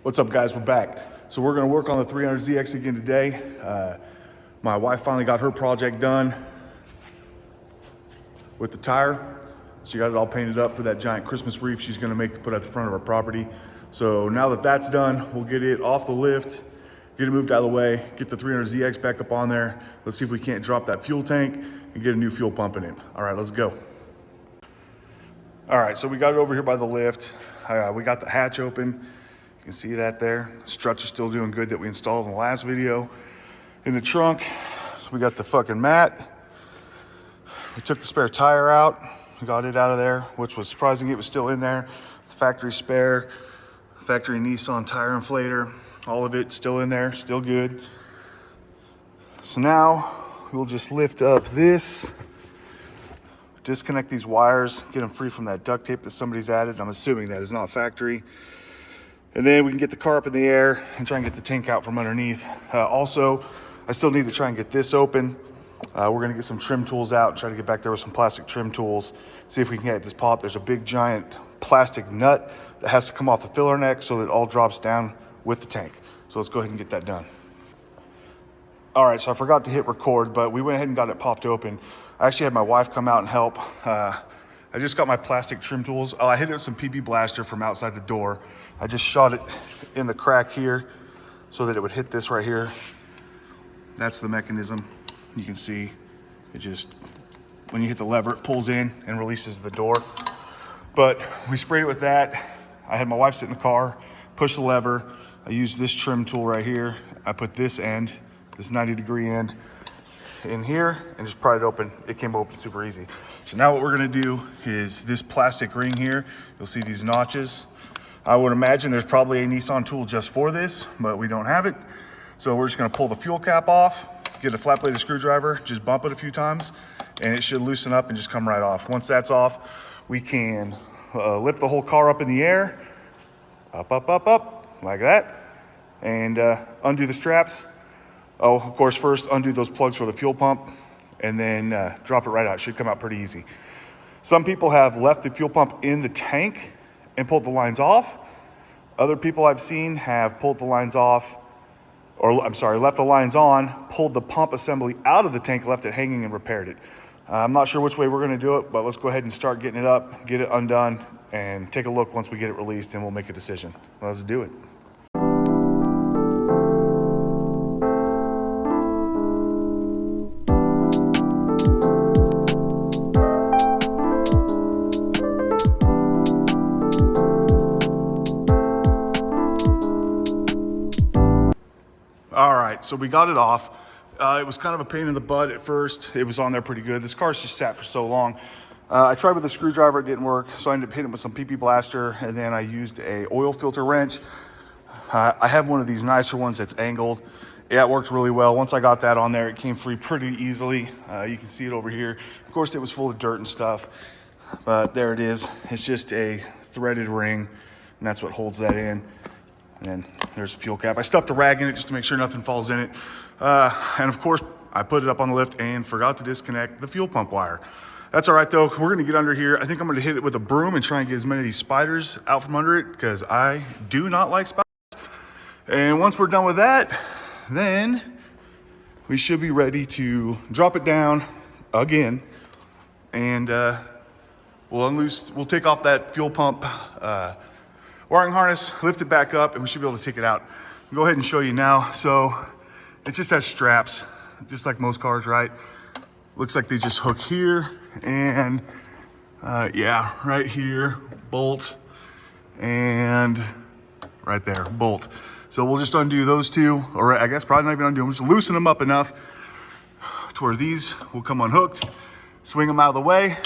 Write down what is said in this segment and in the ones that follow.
What's up, guys? We're back. So we're gonna work on the 300ZX again today. My wife finally got her project done with the tire. She got it all painted up for that giant Christmas wreath she's gonna make to put at the front of our property. So now that that's done, we'll get it off the lift, get it moved out of the way, get the 300ZX back up on there. Let's see if we can't drop that fuel tank and get a new fuel pump in it. All right, let's go. All right, so we got it over here by the lift. We got the hatch open. You can see that there. Struts are still doing good that we installed in the last video. In the trunk, we got the fucking mat. We took the spare tire out. We got it out of there, which was surprising it was still in there. It's the factory spare, factory Nissan tire inflator. All of it still in there, still good. So now we'll just lift up this, disconnect these wires, get them free from that duct tape that somebody's added. I'm assuming that is not factory. And then we can get the car up in the air and try and get the tank out from underneath. Also, I still need to try and get this open. We're gonna get some trim tools out and try to get back there with some plastic trim tools, see if we can get this pop. There's a big giant plastic nut that has to come off the filler neck so that it all drops down with the tank. So let's go ahead and get that done. All right, so I forgot to hit record, but we went ahead and got it popped open. I actually had my wife come out and help. I just got my plastic trim tools. I hit it with some PB Blaster from outside the door. I just shot it in the crack here so that it would hit this right here. That's the mechanism. You can see it just, when you hit the lever, it pulls in and releases the door. But we sprayed it with that. I had my wife sit in the car, push the lever. I used this trim tool right here. I put this end, this 90-degree end, in here and just pried it open. It came open super easy. So now what we're gonna do is this plastic ring here, you'll see these notches. I would imagine there's probably a Nissan tool just for this, but we don't have it. So we're just gonna pull the fuel cap off, get a flat bladed screwdriver, just bump it a few times, and it should loosen up and just come right off. Once that's off, we can lift the whole car up in the air, up, like that, and undo the straps. Oh, of course, first undo those plugs for the fuel pump and then drop it right out. It should come out pretty easy. Some people have left the fuel pump in the tank and pulled the lines off. Other people I've seen have pulled the lines off, or I'm sorry, left the lines on, pulled the pump assembly out of the tank, left it hanging and repaired it. I'm not sure which way we're gonna do it, but let's go ahead and start getting it up, get it undone, and take a look once we get it released and we'll make a decision. Let's do it. All right, so we got it off. It was kind of a pain in the butt at first. It was on there pretty good. This car's just sat for so long. I tried with a screwdriver, it didn't work. So I ended up hitting it with some PB Blaster, and then I used a oil filter wrench. I have one of these nicer ones that's angled. Yeah, it worked really well. Once I got that on there, it came free pretty easily. You can see it over here. Of course, it was full of dirt and stuff, but there it is. It's just a threaded ring, and that's what holds that in. And then there's a fuel cap. I stuffed a rag in it just to make sure nothing falls in it. And of course, I put it up on the lift and forgot to disconnect the fuel pump wire. That's all right though. We're gonna get under here. I think I'm gonna hit it with a broom and try and get as many of these spiders out from under it because I do not like spiders. And once we're done with that, then we should be ready to drop it down again. And we'll take off that fuel pump wiring harness, lift it back up, and we should be able to take it out. I'll go ahead and show you now. So it just has straps, just like most cars, right? Looks like they just hook here and yeah, right here, bolt, and right there, bolt. So we'll just undo those two, or I guess probably not even undo them, just loosen them up enough to where these will come unhooked, swing them out of the way.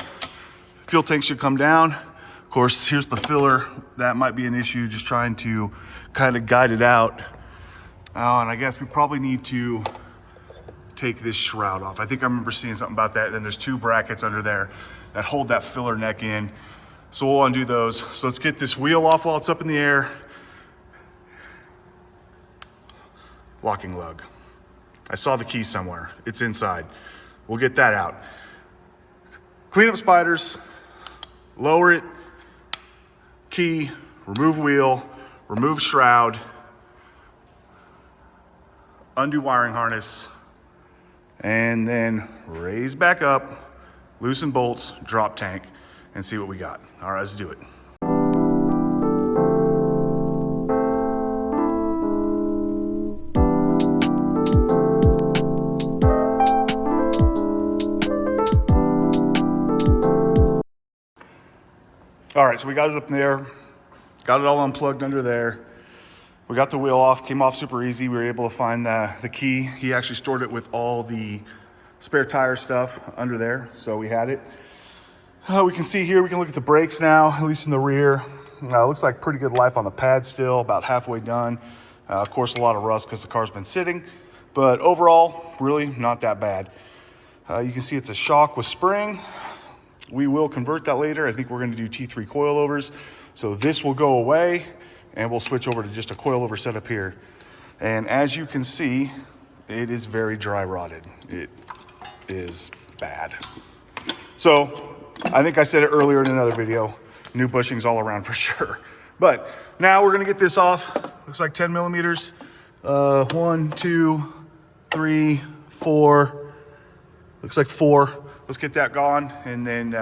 Fuel tank should come down. Of course, here's the filler. That might be an issue, just trying to kind of guide it out. Oh, and I guess we probably need to take this shroud off. I think I remember seeing something about that. And then there's two brackets under there that hold that filler neck in. So we'll undo those. So let's get this wheel off while it's up in the air. Locking lug. I saw the key somewhere. It's inside. We'll get that out. Clean up spiders, lower it, key, remove wheel, remove shroud, undo wiring harness, and then raise back up, loosen bolts, drop tank, and see what we got. All right, let's do it. All right, so we got it up there, got it all unplugged under there. We got the wheel off, came off super easy. We were able to find the key. He actually stored it with all the spare tire stuff under there, so we had it. We can see here, we can look at the brakes now, at least in the rear. Looks like pretty good life on the pad still, about halfway done. Of course, a lot of rust because the car's been sitting, but overall, really not that bad. You can see it's a shock with spring. We will convert that later. I think we're gonna do T3 coilovers. So this will go away and we'll switch over to just a coilover setup here. And as you can see, it is very dry rotted. It is bad. So I think I said it earlier in another video, new bushings all around for sure. But now we're gonna get this off. Looks like 10 millimeters. 1, 2, 3, 4. Looks like 4. Let's get that gone and then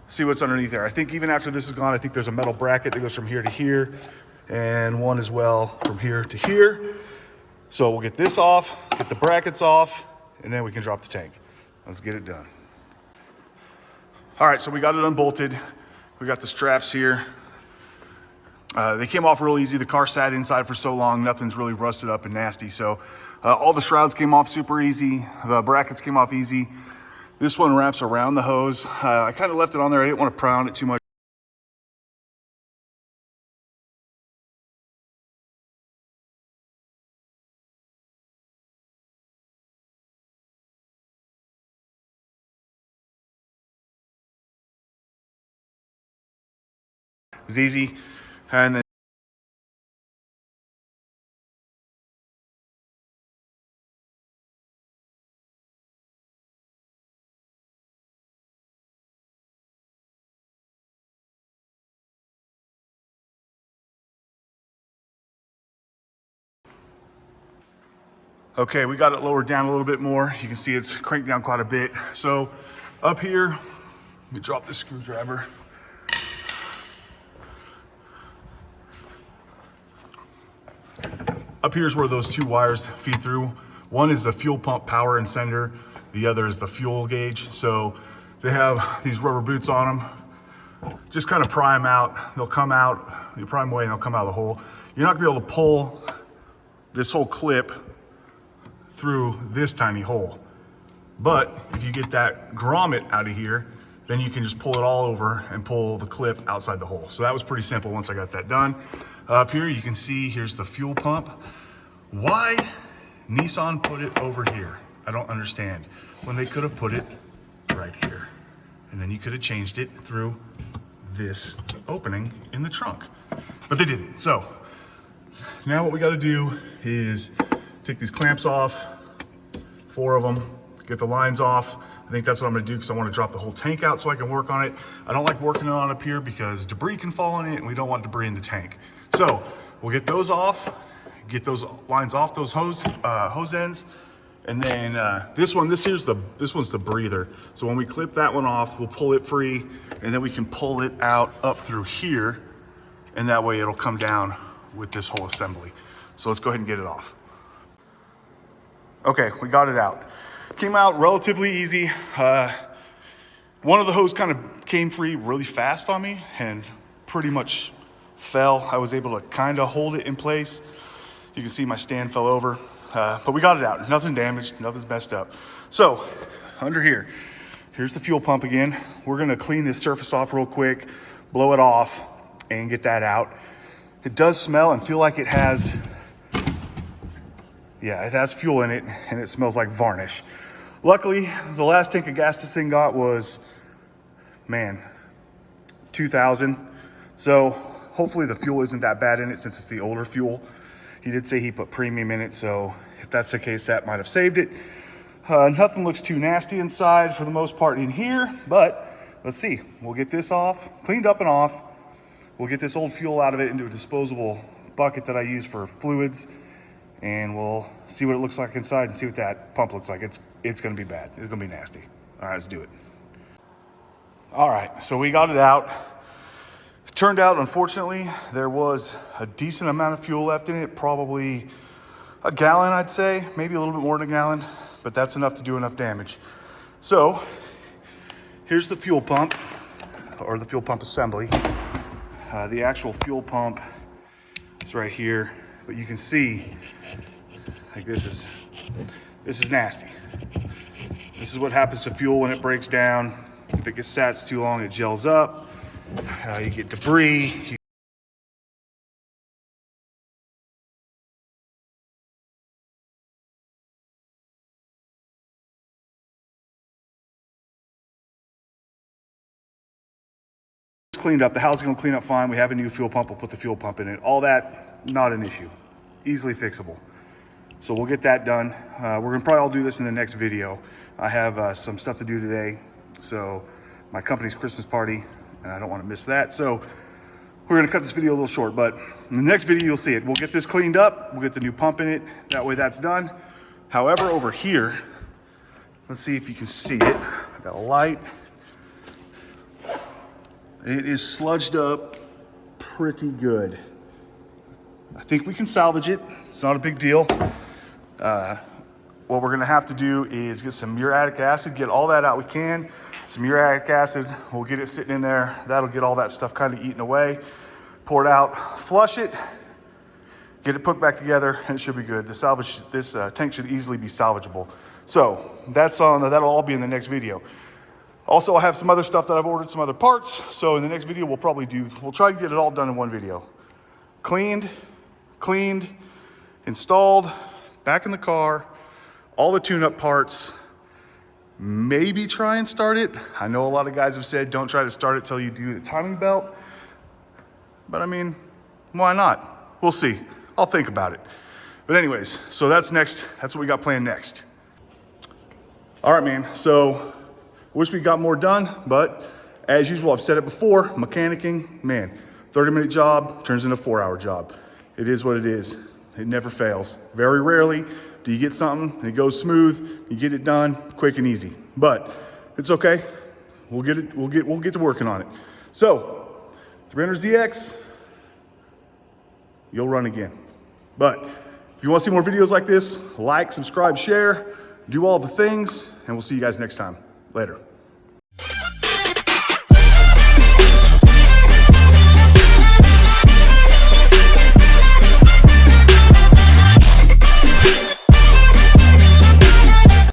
see what's underneath there. I think even after this is gone, I think there's a metal bracket that goes from here to here and one as well from here to here. So we'll get this off, get the brackets off, and then we can drop the tank. Let's get it done. All right, so we got it unbolted. We got the straps here. They came off real easy. The car sat inside for so long, nothing's really rusted up and nasty. So all the shrouds came off super easy. The brackets came off easy. This one wraps around the hose. I kind of left it on there. I didn't want to pry on it too much. It's easy. And then okay, we got it lowered down a little bit more. You can see it's cranked down quite a bit. So up here, let me drop this screwdriver. Up here is where those two wires feed through. One is the fuel pump power and sender. The other is the fuel gauge. So they have these rubber boots on them. Just kind of pry them out. They'll come out, you pry them away and they'll come out of the hole. You're not gonna be able to pull this whole clip through this tiny hole. But if you get that grommet out of here, then you can just pull it all over and pull the clip outside the hole. So that was pretty simple once I got that done. Up here, you can see here's the fuel pump. Why Nissan put it over here? I don't understand. When they could have put it right here. And then you could have changed it through this opening in the trunk. But they didn't. So now what we gotta do is take these clamps off, 4 of them, get the lines off. I think that's what I'm gonna do because I wanna drop the whole tank out so I can work on it. I don't like working on it up here because debris can fall in it and we don't want debris in the tank. So we'll get those off, get those lines off those hose ends. And then this one's the breather. So when we clip that one off, we'll pull it free and then we can pull it out up through here. And that way it'll come down with this whole assembly. So let's go ahead and get it off. Okay, we got it out. Came out relatively easy. One of the hose kind of came free really fast on me and pretty much fell. I was able to kind of hold it in place. You can see my stand fell over, but we got it out. Nothing damaged, nothing's messed up. So under here, here's the fuel pump again. We're gonna clean this surface off real quick, blow it off and get that out. It does smell and feel like it has, yeah, it has fuel in it and it smells like varnish. Luckily, the last tank of gas this thing got was, man, 2,000. So hopefully the fuel isn't that bad in it since it's the older fuel. He did say he put premium in it, so if that's the case, that might have saved it. Nothing looks too nasty inside for the most part in here, but let's see. We'll get this off, cleaned up and off. We'll get this old fuel out of it into a disposable bucket that I use for fluids, and we'll see what it looks like inside and see what that pump looks like. It's gonna be bad. It's gonna be nasty. All right, let's do it. All right, so we got it out. It turned out, unfortunately, there was a decent amount of fuel left in it, probably a gallon, I'd say, maybe a little bit more than a gallon, but that's enough to do enough damage. So here's the fuel pump, or the fuel pump assembly. The actual fuel pump is right here, but you can see, like, this is nasty. This is what happens to fuel when it breaks down. If it gets sat too long, it gels up. You get debris. Cleaned up. The house is going to clean up fine. We have a new fuel pump. We'll put the fuel pump in it. All that, not an issue. Easily fixable. So we'll get that done. We're going to probably all do this in the next video. I have some stuff to do today. So my company's Christmas party, and I don't want to miss that. So we're going to cut this video a little short, but in the next video, you'll see it. We'll get this cleaned up. We'll get the new pump in it. That way that's done. However, over here, let's see if you can see it. I got a light. It is sludged up pretty good. I think we can salvage it. It's not a big deal. What we're gonna have to do is get some muriatic acid, get all that out we can. Some muriatic acid, we'll get it sitting in there. That'll get all that stuff kind of eaten away. Pour it out, flush it, get it put back together, and it should be good. This tank should easily be salvageable. So that'll all be in the next video. Also, I have some other stuff that I've ordered, some other parts. So in the next video, we'll try to get it all done in one video. Cleaned, installed, back in the car, all the tune-up parts, maybe try and start it. I know a lot of guys have said, don't try to start it till you do the timing belt. But I mean, why not? We'll see. I'll think about it. But anyways, so that's next. That's what we got planned next. All right, man. So wish we got more done, but as usual, I've said it before, mechanicking, man, 30-minute job turns into a 4-hour job. It is what it is. It never fails. Very rarely do you get something and it goes smooth, you get it done quick and easy. But it's okay. We'll get to working on it. So 300ZX, you'll run again. But if you want to see more videos like this, like, subscribe, share, do all the things, and we'll see you guys next time. Later.